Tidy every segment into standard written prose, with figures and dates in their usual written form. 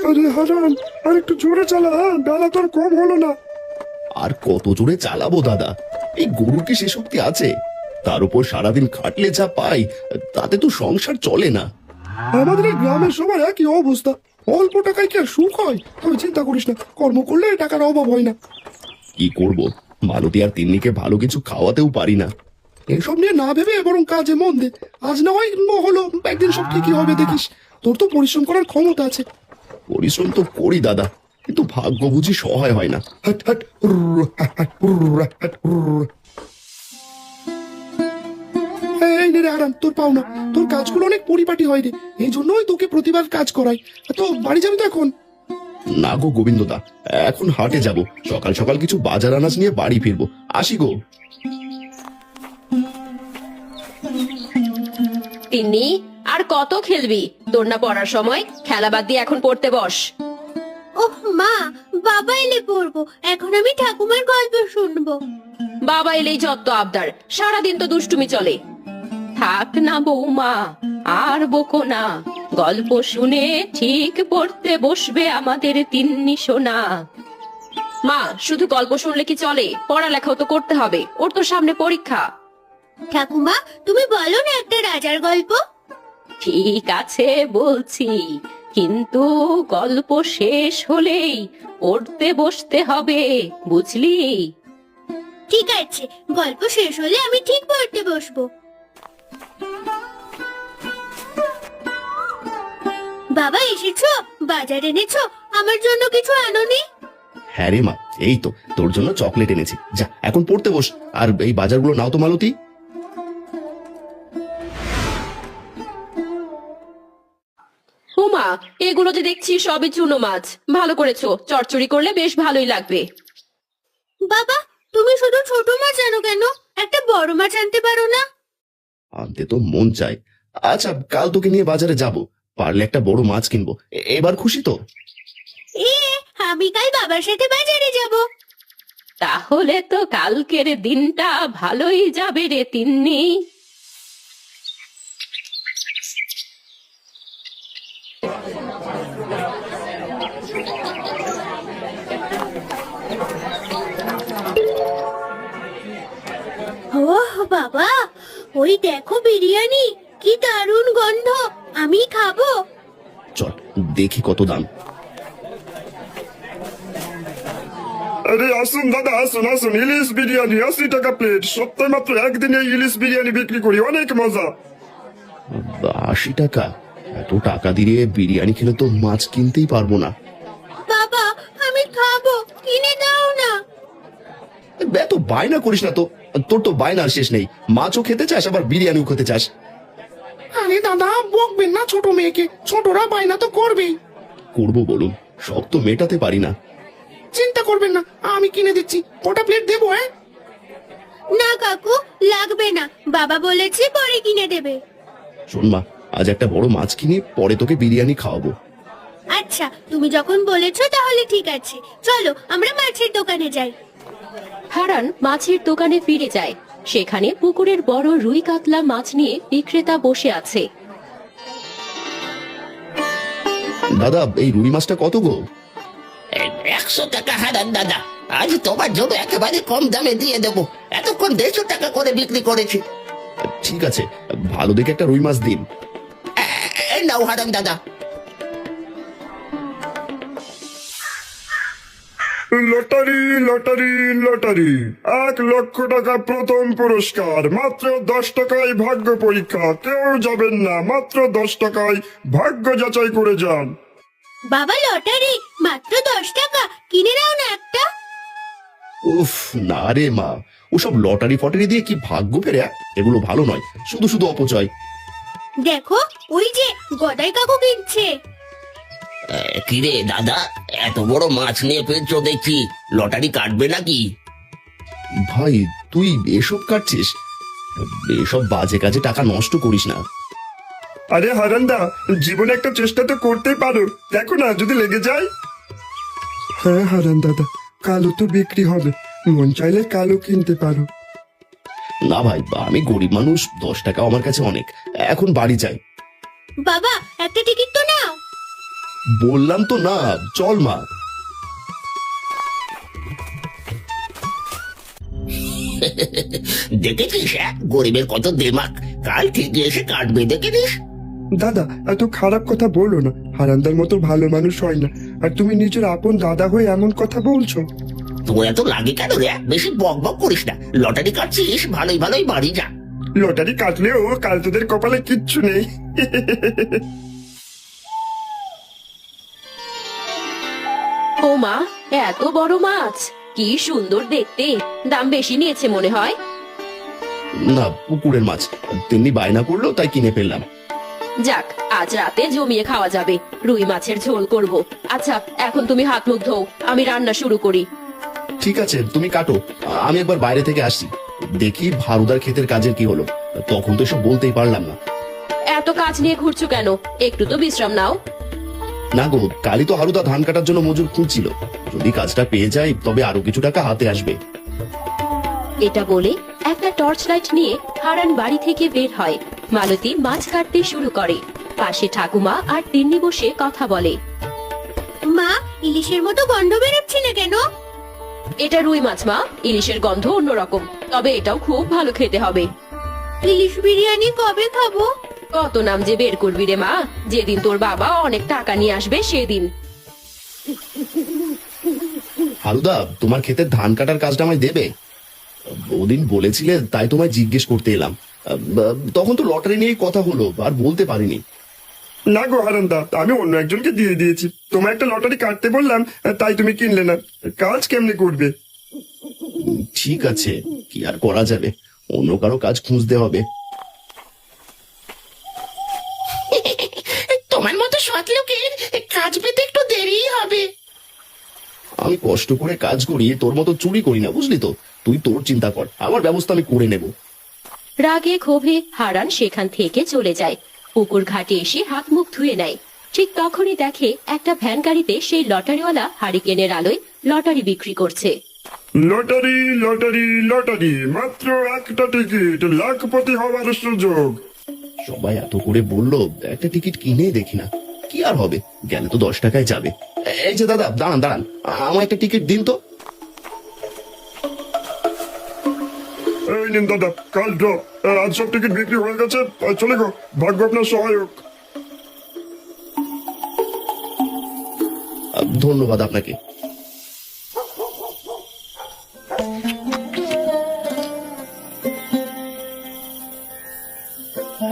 আরে হারান, আর একটু জোরে চালা, বেলা তোর কম হলো না। আর কত জোরে চালাবো দাদা? এই গরুর কি সে শক্তি আছে? তার উপর সারাদিন খাটলে যা পাই তাতে তো সংসার চলে না। আমাদের এই গ্রামের সবার একই অবস্থা। অল্প টাকায় কি আর সুখ হয়? তবে চিন্তা করিস না, কর্ম করলে টাকার অভাব হয় না। কি করব, মালতী আর তিন্নিকে ভালো কিছু খাওয়াতেও পারি না। এসব নিয়ে না ভেবে বরং কাজে মন দে। আজ না হয় হলো, একদিন সব ঠিকই হবে দেখিস। তোর তো পরিশ্রম করার ক্ষমতা আছে। পরিশ্রম তো করি দাদা, কিন্তু ভাগ্য বুঝি সহায় হয় না। হাট হাট হুরর, হাট হাট হুরর, হাট হুরর। এই নে রে হারান, তোর পাওনা। তোর কাজগুলো অনেক পরিপাটি হয় রে, এই জন্যই তোকে প্রতিবার কাজ করাই। তো বাড়ি যাবি তো এখন? না গো গোবিন্দদা, এখন হাটে যাব। সকাল সকাল কিছু বাজার আনাজ নিয়ে বাড়ি ফিরবো। আসি গো। তিন্নি, আর কত খেলবি? তোর না পড়ার সময়, খেলা বাদ দিয়ে এখন পড়তে বস। ওহ মা, বাবা এলে পড়বো। এখন আমি ঠাকুমার গল্প শুনবো। বাবা এলেই যত আবদার, সারাদিন তো দুষ্টুমি চলে। থাক না বৌমা, আর বকো না। গল্প শুনে ঠিক পড়তে বসবে আমাদের তিন্নি সোনা। মা, শুধু গল্প শুনলে কি চলে? পড়ালেখাও তো করতে হবে, ওর তো সামনে পরীক্ষা। ঠাকুমা, তুমি বলো না একটা রাজার গল্প। ঠিক আছে বলছি, কিন্তু গল্প শেষ হলেই পড়তে বসতে হবে, বুঝলি? ঠিক আছে, গল্প শেষ হলে আমি ঠিক পড়তে বসবো। বাবা এসেছো? বাজার এনেছো? আমার জন্য কিছু আনোনি? হ্যাঁ রে মা, এই তো তোর জন্য চকলেট এনেছি। যা এখন পড়তে বস। আর এই বাজারগুলো নাও তো মালতী। ওমা, এগুলো যে দেখছি সবই চুনো মাছ। ভালো করেছো, চচ্চড়ি করলে বেশ ভালোই লাগবে। বাবা, তুমি শুধু ছোট মাছ আনো কেন? একটা বড় মাছ আনতে পারো না? আনতে তো মন চায়। আচ্ছা, কাল তোকে নিয়ে বাজারে যাব, পারলে একটা বড় মাছ কিনবো। এবার খুশি তো? এ, আমি কাল বাবার সাথে বাজারে যাব। তাহলে তো কালকের দিনটা ভালোই যাবে রে তিন্নি। ওহ বাবা, ওই দেখো বিরিয়ানি, কি দারুণ গন্ধ। আমি খাবো। চল দেখি কত দাম। আরে আসুন দাদা, আসুন আসুন, ইলিশ বিরিয়ানি 80 টাকা প্লেট। সপ্তাহে মাত্র একদিনে ইলিশ বিরিয়ানি বিক্রি করি, অনেক মজা। 80 টাকা? এত টাকা দিয়ে বিরিয়ানি খেলে তো মাছ কিনতেই পারবো না। বাবা, আমি খাবো, কিনে দাও না। এত বায়না করিস না তো, তোর তো বায়নার শেষ নেই। মাছও খেতে চাস, আবার বিরিয়ানিও খেতে চাস। আরে দাদা, বকবেন না ছোট মেয়েকে, ছোটরা বায়না তো করবেই। করবো বলুন, সব তো মেটাতে পারি না। চিন্তা করবেন না, আমি কিনে দিচ্ছি। কটা প্লেট দেবো? হ্যাঁ না কাকু, লাগবে না। বাবা বলেছে পরে কিনে দেবে। শোন মা, আজ একটা বড় মাছ কিনে পরে তোকে বিরিয়ানি খাওয়াবো। আচ্ছা, তুমি যখন বলেছো তাহলে ঠিক আছে। চলো আমরা মাছের দোকানে যাই। হারান মাছের দোকানে ফিরে যায়। সেখানে পুকুরের বড় রুই কাতলা মাছ নিয়ে বিক্রেতা বসে আছে। দাদা, এই রুই মাছটা কত গো? 100 টাকা হারান দাদা। আজ তোমার জন্য একেবারে কম দামে দিয়ে দেবো। এতক্ষণ 150 টাকা করে বিক্রি করেছি। ঠিক আছে, ভালো দেখে একটা রুই মাছ দিন। এই নাও হারান দাদা। লটারি লটারি লটারি, 1,00,000 টাকা প্রথম পুরস্কার। মাত্র 10 টাকায় ভাগ্য পরীক্ষা। কেউ যাবেন না, মাত্র 10 টাকায় ভাগ্য যাচাই করে যান। বাবা, লটারি মাত্র 10 টাকা, কিনে নাও না একটা। উফ, না রে মা, ওসব লটারি ফটারি দিয়ে কি ভাগ্য ফেরে? এগুলো ভালো নয়, শুধু শুধু অপচয়। দেখো, ওই যে গদাই কাকু কিনছে। কিরে দাদা, এত বড় মাছ নিয়ে ফিরছো দেখছি, লটারি কাটবে নাকি? ভাই, তুই এসব কাটছিস? এসব বাজে কাজে টাকা নষ্ট করিস না। আরে হারান্দা, জীবনে একটা চেষ্টা তো করতেই পারো, দেখো না যদি লেগে যায়। হ্যাঁ হারান দাদা, কালো তো বিক্রি হবে, মন চাইলে কালো কিনতে পারো। না ভাই, আমি গরিব মানুষ, 10 টাকা আমার কাছে অনেক। এখন বাড়ি যাই। বাবা একটা টিকিট তো নাও। বললাম তো না, চল মা। দেখেছিস গরিবের কত দেমাক, কাল থেকে এসে কাটবে, দেখেছিস? দাদা এত খারাপ কথা বলো না, হারান্দার মতো ভালো মানুষ হয় না। আর তুমি নিজের আপন দাদা হয়ে এমন কথা বলছো। তোর এত লাগে কেন রে? বেশি বক বক করিস না, লটারি কাটছিস, ভালোই ভালোই বাড়ি যা। লটারি কাটলেও কাল তোদের কপালে কিচ্ছু নেই। ও মা, এত বড় মাছ, কি সুন্দর দেখতে। দাম বেশি নিয়েছে মনে হয়। না, পুকুরের মাছ, তেমনি বায়না করলো তাই কিনে ফেললাম। যাক, আজ রাতে জমিয়ে খাওয়া যাবে। রুই মাছের ঝোল করব। আচ্ছা, এখন তুমি হাত মুখ ধোও, আমি রান্না শুরু করি। ঠিক আছে, তুমি কাটো, আমি একবার বাইরে থেকে আসি, দেখি ভারুদার ক্ষেতের কাজের কি হলো। তখন তো এসব বলতেই পারলাম না। এত কাজ নিয়ে ঘুরছো কেন? একটু তো বিশ্রাম নাও। না গো, কালই তো হারুদা ধান কাটার জন্য মজুর খুঁজছিল, যদি কাজটা পেয়ে যায় তবে আরো কিছু টাকা হাতে আসবে। এটা বলে একটা টর্চ লাইট নিয়ে হারান বাড়ি থেকে বের হয়। মালতী মাছ কাটতে শুরু করে। পাশে ঠাকুমা আর তিন্নি বসে কথা বলে। মা, ইলিশের মতো গন্ধ বেরোচ্ছে না কেন? এটা রুই মাছ মা, ইলিশের গন্ধ অন্যরকম, তবে এটাও খুব ভালো খেতে হবে। ইলিশ বিরিয়ানি কবে খাবো? কত নাম যে বের করবি রে মা, যেদিন তোর বাবা অনেক টাকা নিয়ে আসবে সেদিন। হারুদা, তোমার ক্ষেতের ধান কাটার কাজটা আমায় দেবে? ওদিন বলেছিলে তাই তোমায় জিজ্ঞেস করতে এলাম। তখন তো লটারি নিয়েই কথা হলো, আর বলতে পারিনি। না গো হারান্দা, আমি অন্য একজনকে দিয়ে দিয়েছি। তোমার একটা লটারি কাটতে বললাম, তাই তুমি কিনলে না। কাজ কেমনি করবে? ঠিক আছে, কি আর করা যাবে, অন্য কারো কাজ খুঁজতে হবে। তোমার মতো সৎ লোকের কাজ পেতে একটু দেরি হবে। আমি কষ্ট করে কাজ করি, তোর মতো চুরি করি না, বুঝলি তো। তুই তোর চিন্তা কর, আমার ব্যবস্থা আমি করে নেব। রাগে ক্ষোভে হারান সেখান থেকে চলে যায়। পুকুর ঘাটে এসে হাত মুখ ধুয়ে নেয়। ঠিক তখনই দেখে একটা ভ্যান গাড়িতে সেই লটারিওয়ালা হারিকেনের আলোয় লটারি বিক্রি করছে। লটারি লটারি লটারি, মাত্র একটা টিকিট, লাখপতি হওয়ার সুযোগ। সবাই এত করে বললো, একটা টিকিট কিনে দেখি না, কি আর হবে, গেলে তো 10 টাকায় যাবে। এই যে দাদা, দাঁড়ান দাঁড়ান, আমার একটা টিকিট দিন তো। এই নিন দাদা, কাল ড্র। আজ সব টিকিট বিক্রি হয়ে গেছে, চলে গো, ভাগ্য আপনার সহায়ক। ধন্যবাদ আপনাকে।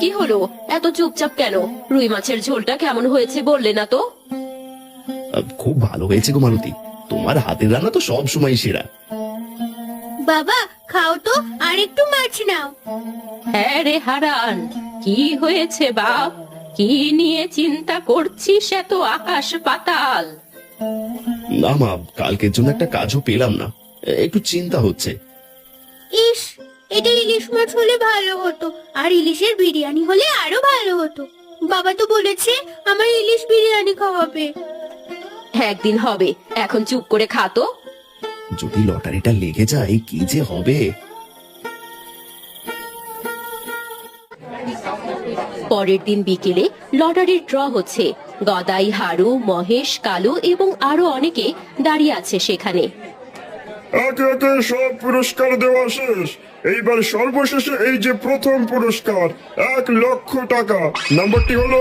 কি হলো, এত চুপচাপ কেন? রুই মাছের ঝোলটা কেমন হয়েছে বললে না তো? খুব ভালো হয়েছে গো মালতী, তোমার হাতের রান্না তো সব সময় সেরা। বাবা খাও তো, আর একটু মাছ নাও। হ্যাঁ রে হারান, কি হয়েছে বাপ? কি নিয়ে চিন্তা করছিস এত আকাশ পাতাল? না মা, কালকের জন্য একটা কাজও পেলাম না, একটু চিন্তা হচ্ছে। ইস, এটা ইলিশ মাছ হলে ভালো হতো, আর ইলিশের বিরিয়ানি হলে আরো ভালো হতো। বাবা তো বলেছে আমার ইলিশ বিরিয়ানি খাওয়াবে। একদিন হবে, এখন চুপ করে খা তো। যদি লটারিটা লেগে যায় কি যে হবে। পরের দিন বিকেলে লটারির ড্র হচ্ছে। গদাই, হারু, মহেশ, কালু এবং আরো অনেকে দাঁড়িয়ে আছে সেখানে। একে একে সব পুরস্কার দেওয়া শেষ। এইবার সর্বশেষে এই যে প্রথম পুরস্কার, 1,00,000 টাকা। নাম্বারটি হলো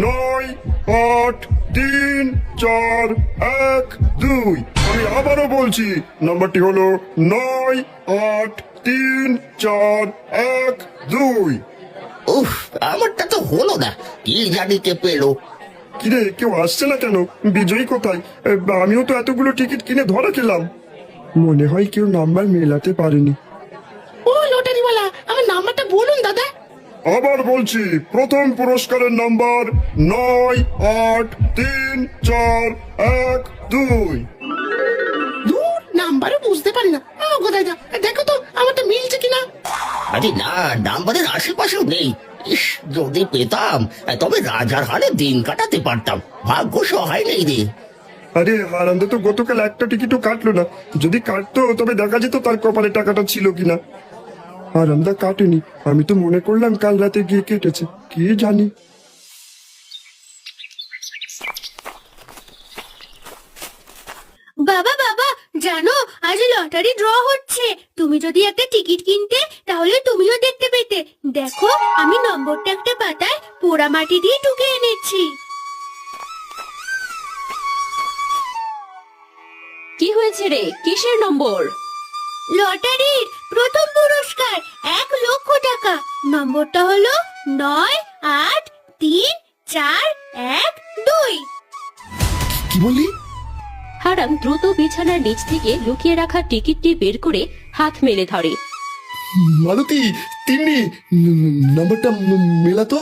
98341 আমি আবারও বলছি, নাম্বারটি হলো 98341। উফ, আমারটা তো হলো না, কি জানি কে পেলো। কিরে, কেউ আসছে না কেন? বিজয়ী কোথায়? আমিও তো এতগুলো টিকিট কিনে ধরা খেলাম। মনে হয় কেউ নাম্বার মেলাতে পারেনি। ও লটারিওয়ালা, আমার নাম্বারটা বলুন দাদা। আবার বলছি, প্রথম পুরস্কারের নাম্বার 98341। দূর, নাম্বারও বুঝতে পারি না। কোথায় যা, দেখো তো আমারটা মিলছে কিনা। আরে না, নাম্বারের আশেপাশেও নেই। ইস, যদি পেতাম তবে রাজার হালে দিন কাটাতে পারতাম। ভাগ্য সহায় নেই রে। আরে হারান্দা তো গতকাল একটা টিকিটও কাটলো না। যদি কাটতো তবে দেখা যেত তার কপালে টাকাটা ছিল কিনা। হারান্দা কাটেনি, আমি তো মনে করলাম কাল রাতে গিয়ে কেটেছে, কি জানি। বাবা বাবা, জানো আজ লটারি ড্র হচ্ছে। তুমি যদি একটা টিকিট কিনতে তাহলে তুমিও দেখতে পেতে। দেখো, আমি নম্বরটা একটা পাতায় পোড়া মাটি দিয়ে টুকে এনেছি। কি হয়েছে রে? কিসের নম্বর? লটারির প্রথম পুরস্কার 1,00,000 টাকা। নম্বরটা হলো 98341 2। কি বললি? হারান দ্রুত বিছানার নিচ থেকে লুকিয়ে রাখা টিকিটটি বের করে হাত মেলে ধরে। মালতী, তিন্নি, নাম্বারটা মেলা তো।